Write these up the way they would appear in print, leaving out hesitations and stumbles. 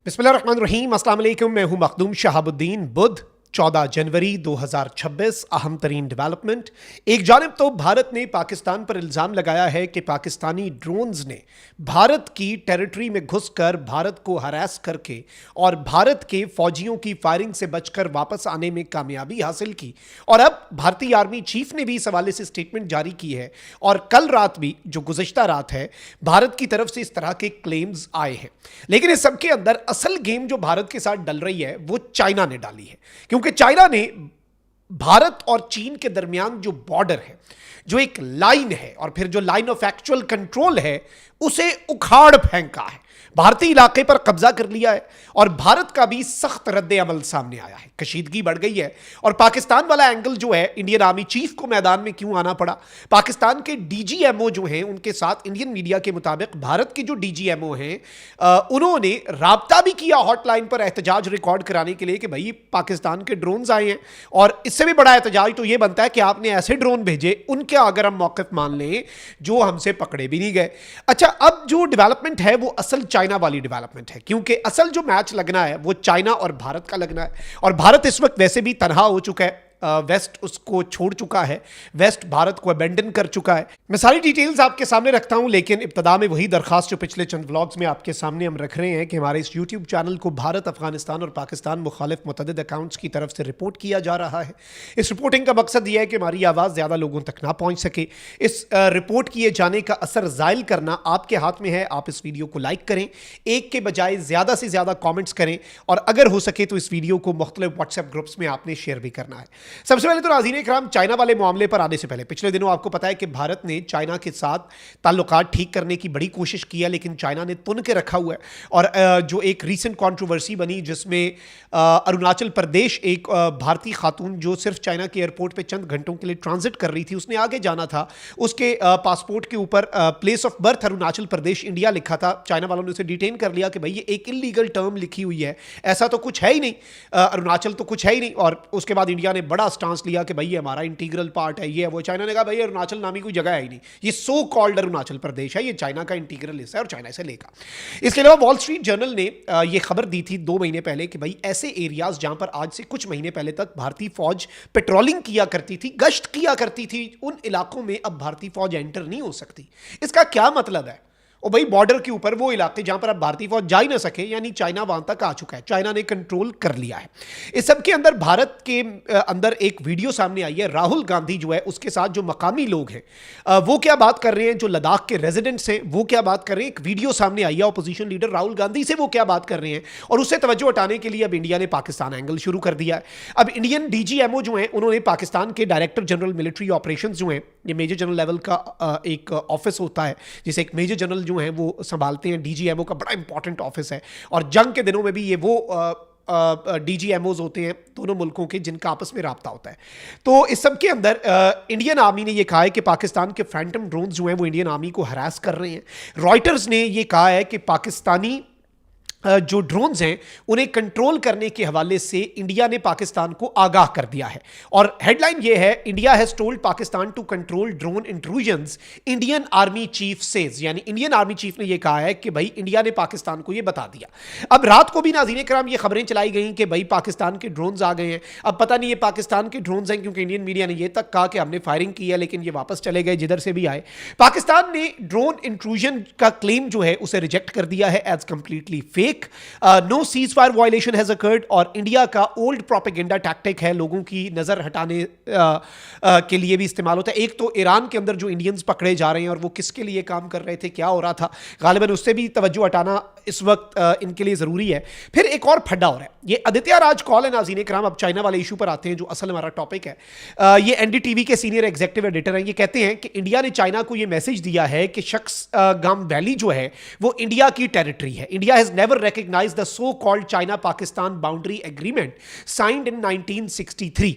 बिस्मिल्लाहिर्रहमानिर्रहीम, अस्सलाम वालेकुम। मैं हूं मखदूम शहाबुद्दीन। बुध 14 जनवरी 2026। अहम तरीन डेवलपमेंट। एक जानिब तो भारत ने पाकिस्तान पर इल्ज़ाम लगाया है कि पाकिस्तानी ड्रोन्स ने भारत की टेरिटरी में घुसकर भारत को हरास करके और भारत के फौजियों की फायरिंग से बचकर वापस आने में कामयाबी हासिल की। और अब भारतीय आर्मी चीफ ने भी इस हवाले से स्टेटमेंट जारी की है। और कल रात भी, जो गुज़िश्ता रात है, भारत की तरफ से इस तरह के क्लेम्स आए हैं। लेकिन इस सबके अंदर असल गेम जो भारत के साथ डल रही है वो चाइना ने डाली है, क्योंकि चाइना ने भारत और चीन के दरमियान जो बॉर्डर है, जो एक लाइन है और फिर जो लाइन ऑफ एक्चुअल कंट्रोल है, उसे उखाड़ फेंका है, भारतीय इलाके पर कब्जा कर लिया है। और भारत का भी सख्त रद्द अमल सामने आया है, कशीदगी बढ़ गई है। और पाकिस्तान वाला एंगल जो है, इंडियन आर्मी चीफ को मैदान में क्यों आना पड़ा, पाकिस्तान के डीजीएमओ जो हैं उनके साथ इंडियन मीडिया के मुताबिक भारत के जो डीजीएमओ हैं उन्होंने राब्ता भी किया हॉटलाइन पर एहतजाज रिकॉर्ड कराने के लिए कि भाई पाकिस्तान के ड्रोन्स आए हैं। और इससे भी बड़ा एहतजाज तो यह बनता है कि आपने ऐसे ड्रोन भेजे, उनके अगर हम मौक़िफ़ मान लें, जो हमसे पकड़े भी नहीं गए। अच्छा, अब जो डेवलपमेंट है वो असल चाइना वाली डेवलपमेंट है, क्योंकि असल जो मैच लगना है वो चाइना और भारत का लगना है। और भारत इस वक्त वैसे भी तनहा हो चुका है, वेस्ट उसको छोड़ चुका है, वेस्ट भारत को अबेंडन कर चुका है। मैं सारी डिटेल्स आपके सामने रखता हूं, लेकिन इब्तदा में वही दरखास्त जो पिछले चंद व्लॉग्स में आपके सामने हम रख रहे हैं कि हमारे इस यूट्यूब चैनल को भारत, अफगानिस्तान और पाकिस्तान मुखालिफ मुतअद्दिद अकाउंट्स की तरफ से रिपोर्ट किया जा रहा है। इस रिपोर्टिंग का मकसद यह है कि हमारी आवाज़ ज़्यादा लोगों तक ना पहुँच सके। इस रिपोर्ट किए जाने का असर ज़ायल करना आपके हाथ में है। आप इस वीडियो को लाइक करें, एक के बजाय ज़्यादा से ज़्यादा कॉमेंट्स करें, और अगर हो सके तो इस वीडियो को मुख्तलिफ व्हाट्सएप ग्रुप्स में आपने शेयर भी करना है। सबसे पहले तो नाज़रीन इकराम, चाइना वाले मामले पर आने से पहले पिछले दिनों आपको पता है कि भारत ने चाइना के साथ ताल्लुकात ठीक करने की बड़ी कोशिश की है, लेकिन चाइना ने तुन के रखा हुआ है। और जो एक रीसेंट कंट्रोवर्सी बनी, जिसमें अरुणाचल प्रदेश एक भारतीय खातून जो सिर्फ चाइना के एयरपोर्ट पे चंद घंटों के लिए ट्रांजिट कर रही थी, उसने आगे जाना था, उसके पासपोर्ट के ऊपर place of birth Arunachal Pradesh India लिखा था। चाइना वालों ने उसे डिटेन कर लिया कि भाई ये एक इलीगल टर्म लिखी हुई है, ऐसा तो कुछ है ही नहीं, अरुणाचल तो कुछ है ही नहीं। और उसके बाद इंडिया ने बड़ा स्टांस लिया कि भाई ये हमारा इंटीग्रल पार्ट है, ये है वो। चाइना ने कहा भाई अरुणाचल नामी कोई जगह है ही नहीं, ये सो कॉल्ड अरुणाचल प्रदेश है, ये चाइना का इंटीग्रल हिस्सा है और चाइना इसे लेगा। इसके अलावा वॉल स्ट्रीट जर्नल ने ये खबर दी थी 2 महीने पहले कि भाई ऐसे एरियाज जहां पर आज से कुछ महीने पहले तक भारतीय फौज पेट्रोलिंग किया करती थी, गश्त किया करती थी, उन इलाकों में अब भारतीय फौज एंटर नहीं हो सकती। इसका क्या मतलब है? और भाई बॉर्डर के ऊपर वो इलाके जहां पर अब भारतीय फौज जा ही ना सके, यानी चाइना वहां तक आ चुका है, चाइना ने कंट्रोल कर लिया है। इस सब के अंदर भारत के अंदर एक वीडियो सामने आई है। राहुल गांधी जो है उसके साथ जो मकामी लोग हैं वो क्या बात कर रहे हैं, जो लद्दाख के रेजिडेंट्स हैं वो क्या बात कर रहे हैं। एक वीडियो सामने आई है अपोजिशन लीडर राहुल गांधी से, वो क्या बात कर रहे हैं। और उससे तवज्जो हटाने के लिए अब इंडिया ने पाकिस्तान एंगल शुरू कर दिया है। अब इंडियन डीजीएमओ जो है उन्होंने पाकिस्तान के डायरेक्टर जनरल मिलिट्री ऑपरेशन जो है, ये मेजर जनरल लेवल का एक ऑफिस होता है जिसे एक मेजर जनरल जो है वो संभालते हैं। डीजीएमओ का बड़ा इंपॉर्टेंट ऑफिस है, और जंग के दिनों में भी ये वो डीजीएमओज होते हैं दोनों मुल्कों के, जिनका आपस में राब्ता होता है। तो इस सब के अंदर इंडियन आर्मी ने यह कहा है कि पाकिस्तान के फैंटम ड्रोन्स जो हैं वो इंडियन आर्मी को हरास कर रहे हैं। रॉयटर्स ने यह कहा है कि पाकिस्तानी जो ड्रोन्स हैं उन्हें कंट्रोल करने के हवाले से इंडिया ने पाकिस्तान को आगाह कर दिया है। और हेडलाइन ये है, India has told Pakistan to control drone intrusions, Indian army chief says. यानी इंडियन आर्मी चीफ ने यह कहा है कि भाई इंडिया ने पाकिस्तान को यह बता दिया। अब रात को भी नाज़रीन कराम ये खबरें चलाई गई कि भाई पाकिस्तान के ड्रोन्स आ गए हैं। अब पता नहीं ये पाकिस्तान के ड्रोन्स हैं, क्योंकि इंडियन मीडिया ने यह तक कहा कि हमने फायरिंग की है, लेकिन ये वापस चले गए जिधर से भी आए। पाकिस्तान ने ड्रोन इंट्रूजन का क्लेम जो है उसे रिजेक्ट कर दिया है as completely fake. No ceasefire violation has occurred. और इंडिया का ओल्ड प्रोपेगेंडा टैक्टिक है, लोगों की नजर हटाने के लिए भी इस्तेमाल होता है। एक तो ईरान के अंदर जो इंडियंस पकड़े जा रहे हैं और वो किसके लिए काम कर रहे थे, क्या हो रहा था, गालिबन उससे भी तवज्जो हटाना इस वक्त इनके लिए जरूरी है। फिर एक और फड्डा हो रहा है, ये आदित्य राज कॉल है नाज़रीन कराम। अब चाइना वाले इशू पर आते हैं जो असल हमारा टॉपिक है। ये एनडीटीवी के सीनियर एग्जीक्यूटिव एडिटर हैं। ये कहते हैं कि इंडिया ने चाइना को ये मैसेज दिया है कि शख्स गाम वैली जो है वो इंडिया की टेरिटरी है। India has never recognised the so called China Pakistan boundary agreement signed in 1963।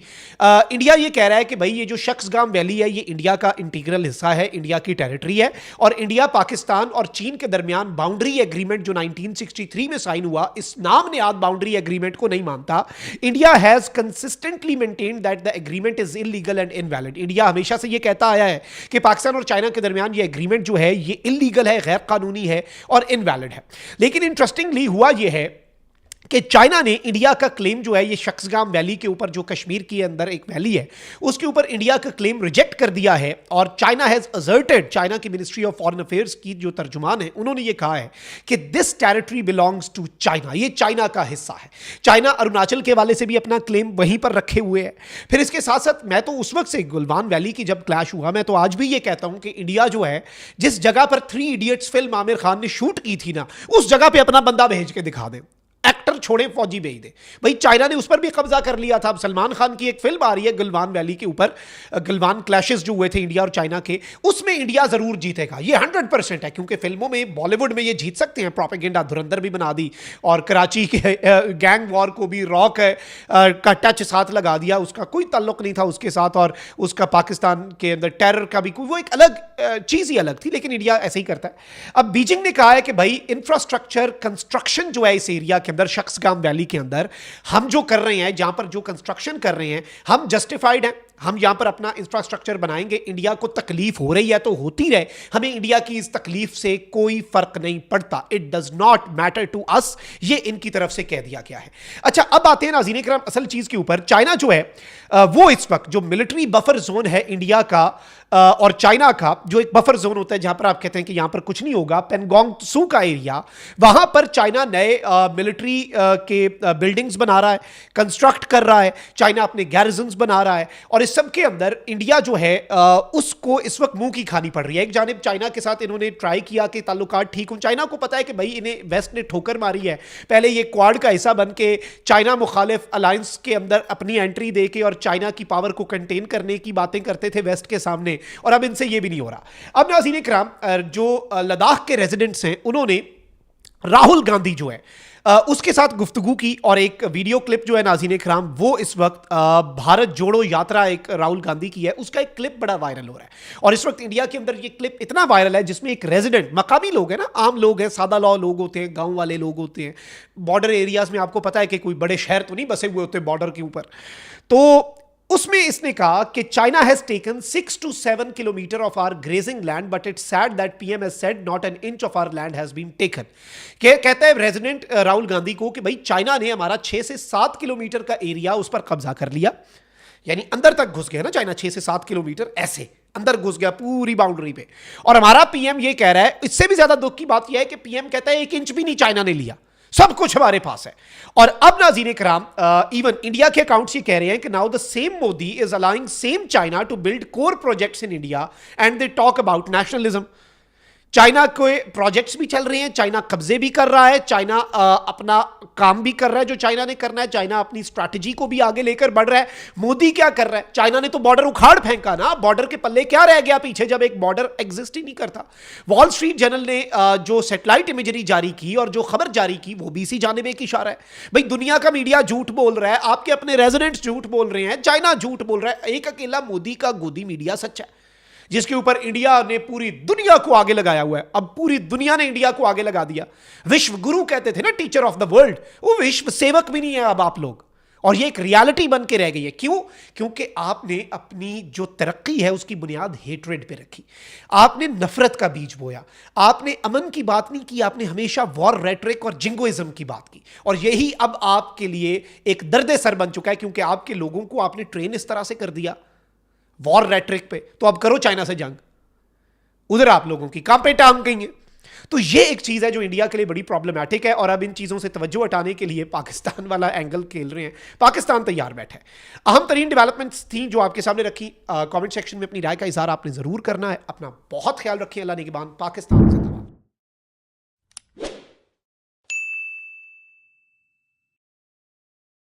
India ये कह रहा है कि भाई ये जो शख्स गाम वैली है ये इंडिया का इंटीग्रल हिस्सा है, इंडिया की टेरिटरी है। और इंडिया, पाकिस्तान और चीन के दरमियान बाउंड्री एग्रीमेंट जो 1963 में साइन हुआ, इस नाम ने आज बाउंड्री एग्रीमेंट को नहीं मानता। India has consistently maintained that the agreement is illegal and invalid. India हमेशा से ये कहता आया है कि पाकिस्तान और चाइना के दरमियान ये एग्रीमेंट जो है ये इलीगल है, गैर कानूनी है और इनवैलिड है। लेकिन इंटरेस्टिंगली हुआ ये है कि चाइना ने इंडिया का क्लेम जो है ये शख्सगाम वैली के ऊपर, जो कश्मीर के अंदर एक वैली है, उसके ऊपर इंडिया का क्लेम रिजेक्ट कर दिया है। और चाइना हैज असर्टेड, चाइना की मिनिस्ट्री ऑफ फॉरेन अफेयर्स की जो तर्जुमान है उन्होंने ये कहा है कि this territory belongs to China, ये चाइना का हिस्सा है। चाइना अरुणाचल के वाले से भी अपना क्लेम वहीं पर रखे हुए है। फिर इसके साथ साथ मैं तो उस वक्त से गलवान वैली की जब क्लैश हुआ, मैं तो आज भी ये कहता हूं कि इंडिया जो है, जिस जगह पर 3 इडियट्स फिल्म आमिर खान ने शूट की थी ना, उस जगह पे अपना बंदा भेज के दिखा दे, एक्टर छोड़े फौजी भेज दे। भाई चाइना ने उस पर भी कब्जा कर लिया था। अब सलमान खान की एक फिल्म आ रही है गलवान वैली के ऊपर, गलवान क्लैशेस जो हुए थे इंडिया और चाइना के, उसमें इंडिया जरूर जीतेगा, ये 100% है। क्योंकि फिल्मों में, बॉलीवुड में ये जीत सकते हैं, प्रोपेगेंडा धुरंधर भी बना दी और कराची के गैंग वॉर को भी रॉक का टच साथ लगा दिया, उसका कोई ताल्लुक नहीं था उसके साथ, और उसका पाकिस्तान के अंदर टेरर का भी कोई, वो एक अलग चीज ही अलग थी। लेकिन इंडिया ऐसे ही करता है। अब बीजिंग ने कहा है कि भाई इंफ्रास्ट्रक्चर कंस्ट्रक्शन जो है इस एरिया के अंदर, शख्सगाम वैली के अंदर हम जो कर रहे हैं, जहां पर जो कंस्ट्रक्शन कर रहे हैं, हम जस्टिफाइड हैं, हम यहां पर अपना इंफ्रास्ट्रक्चर बनाएंगे। इंडिया को तकलीफ हो रही है तो होती रहे, हमें इंडिया की इस तकलीफ से कोई फर्क नहीं पड़ता, it does not matter to us, ये इनकी तरफ से कह दिया गया है। अच्छा, अब आते हैं नाज़रीन इकराम असल चीज के ऊपर। चाइना जो है वो इस वक्त जो मिलिट्री बफर जोन है इंडिया का और चाइना का, जो एक बफर जोन होता है जहां पर आप कहते हैं कि यहां पर कुछ नहीं होगा, पेंगोंग त्सू का एरिया, वहां पर चाइना नए मिलिट्री के बिल्डिंग्स बना रहा है, कंस्ट्रक्ट कर रहा है, चाइना अपने गैरिजन्स बना रहा है, और इस सब के अंदर इंडिया जो है उसको इस वक्त मुंह की खानी पड़ रही है। एक जानिब चाइना के साथ इन्होंने ट्राई किया कि ताल्लुकात ठीक हो, चाइना को पता है कि भाई इन्हें वेस्ट ने ठोकर मारी है, पहले ये क्वाड का हिस्सा बन के चाइना मुखालिफ अलायंस के अंदर अपनी एंट्री दे के और चाइना की पावर को कंटेन करने की बातें करते थे वेस्ट के सामने, और अब इनसे ये भी नहीं हो रहा। अब नाज़रीन इकराम, जो लद्दाख के रेजिडेंट्स हैं उन्होंने राहुल गांधी जो है उसके साथ गुफ्तगू की, और एक वीडियो क्लिप जो है नाज़रीन इकराम वो इस वक्त भारत जोड़ो यात्रा एक राहुल गांधी की है, उसका एक क्लिप बड़ा वायरल हो रहा है। और इस वक्त इंडिया के अंदर ये क्लिप इतना वायरल है जिसमें एक रेजिडेंट, मकामी लोग हैं ना, आम लोग हैं, सादा लॉ लोग होते हैं, गांव वाले लोग होते हैं, बॉर्डर एरियाज में आपको पता है कि कोई बड़े शहर तो नहीं बसे हुए होते बॉर्डर के ऊपर, तो उसमें इसने कहा कि China has taken 6 to 7 kilometre of our grazing land, but it's sad that PM has said not an inch of our land has been taken. कहता है रेजिडेंट राहुल गांधी को कि भाई चाइना ने हमारा 6 से 7 किलोमीटर का एरिया उस पर कब्जा कर लिया, यानी अंदर तक घुस गया ना चाइना, 6 से 7 किलोमीटर ऐसे अंदर घुस गया पूरी बाउंड्री पे, और हमारा पीएम ये कह रहा है। इससे भी ज्यादा दुख की बात यह है कि पीएम कहता है 1 इंच भी नहीं चाइना ने लिया, सब कुछ हमारे पास है। और अब नाज़रीन इकराम, इवन इंडिया के अकाउंट्स ये कह रहे हैं कि now the same Modi is allowing same China to build core projects in India and they talk about nationalism. China के प्रोजेक्ट्स भी चल रहे हैं, चाइना कब्जे भी कर रहा है, चाइना अपना काम भी कर रहा है जो चाइना ने करना है, चाइना अपनी स्ट्रैटेजी को भी आगे लेकर बढ़ रहा है। मोदी क्या कर रहा है? चाइना ने तो बॉर्डर उखाड़ फेंका ना, बॉर्डर के पल्ले क्या रह गया पीछे जब एक बॉर्डर एग्जिस्ट ही नहीं करता। वॉल स्ट्रीट जर्नल ने जो सैटेलाइट इमेजरी जारी की और जो खबर जारी की वो भी इसी जानिब एक इशारा है। भाई दुनिया का मीडिया झूठ बोल रहा है, आपके अपने रेजिडेंट्स झूठ बोल रहे हैं, चाइना झूठ बोल रहा है, एक अकेला मोदी का गोदी मीडिया सच है जिसके ऊपर इंडिया ने पूरी दुनिया को आगे लगाया हुआ है। अब पूरी दुनिया ने इंडिया को आगे लगा दिया। विश्व गुरु कहते थे ना, टीचर ऑफ द वर्ल्ड, वो विश्व सेवक भी नहीं है अब आप लोग, और ये एक रियलिटी बन के रह गई है। क्यों? क्योंकि आपने अपनी जो तरक्की है उसकी बुनियाद हेट्रेड पे रखी, आपने नफरत का बीज बोया, आपने अमन की बात नहीं की, आपने हमेशा वॉर रेटरिक और जिंगोइज्म की बात की, और यही अब आपके लिए एक दर्द सर बन चुका है, क्योंकि आपके लोगों को आपने ट्रेन इस तरह से कर दिया वॉर रेटरिक पे। तो अब करो चाइना से जंग, उधर आप लोगों की काम पे टांग गई है। तो ये एक चीज है जो इंडिया के लिए बड़ी प्रॉब्लमैटिक है, और अब इन चीजों से तवज्जो हटाने के लिए पाकिस्तान वाला एंगल खेल रहे हैं। पाकिस्तान तैयार बैठा है। अहम तरीन डेवलपमेंट्स थी जो आपके सामने रखी। कमेंट सेक्शन में अपनी राय का इजहार आपने जरूर करना है। अपना बहुत ख्याल रखिए। अल्लाह निगहबान। पाकिस्तान जिंदाबाद।